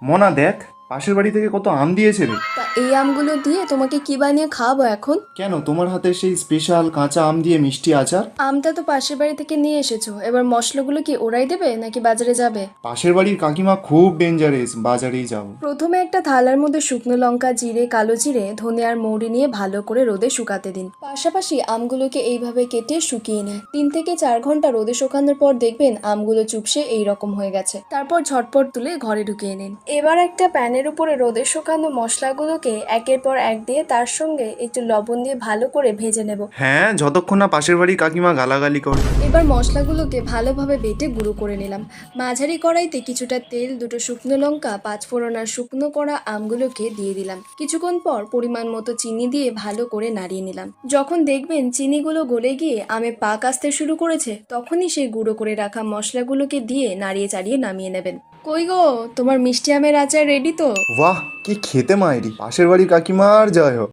মনা দেখ, পাশের বাড়ি থেকে কত আম দিয়েছে রে। তা এই আমগুলো দিয়ে তোমাকে কি বানিয়ে খাওয়াবো এখন? কেন, তোমার হাতে সেই স্পেশাল কাঁচা আম দিয়ে মিষ্টি আচার? আমটা তো পাশের বাড়ি থেকে নিয়ে এসেছো, এবার মশলাগুলো কি ওরাই দেবে নাকি বাজারে যাবে? পাশের বাড়ির কাকিমা খুব ডেঞ্জারাস, বাজারেই যাবো। প্রথমে একটা থালার মধ্যে শুকনো লঙ্কা, জিরে, কালো জিরে, ধনে আর মৌরি নিয়ে ভালো করে রোদে শুকাতে দিন। পাশাপাশি আমগুলোকে এইভাবে কেটে শুকিয়ে নিন। 3 থেকে 4 ঘন্টা রোদে শুকানোর পর দেখবেন আমগুলো চুপসে এই রকম হয়ে গেছে। তারপর ঝটপট তুলে ঘরে ঢুকিয়ে নিন। এবার একটা প্যানের উপরে রোদে শুকানো মশলাগুলোকে একের পর এক দিয়ে তার সঙ্গে একটু লবণ দিয়ে ভালো করে ভেজে নেব। হ্যাঁ, যতক্ষণ না পাশের বাড়ির কাকিমা গালাগালি করে। এবার মশলাগুলোকে ভালোভাবে বেটে গুঁড়ো করে নিলাম। মাঝারি কড়াইতে কিছুটা তেল, 2টো শুকনো লঙ্কা, 5 ফোড়ন আর শুকনো করা আমগুলোকে দিয়ে দিলাম। কিছুক্ষণ পর পরিমাণ মতো চিনি দিয়ে ভালো করে নাড়িয়ে নিলাম। যখন দেখবেন চিনিগুলো গলে গিয়ে আমে পাক আসতে শুরু করেছে, তখনই সেই গুঁড়ো করে রাখা মশলাগুলোকে দিয়ে নাড়িয়ে চাড়িয়ে নামিয়ে নেবেন। কই গো, তোমার মিষ্টি আমের আচার রেডি তো? বাহ, কি খেতে মায়েরি! পাশের বাড়ির কাকিমার জয় হোক।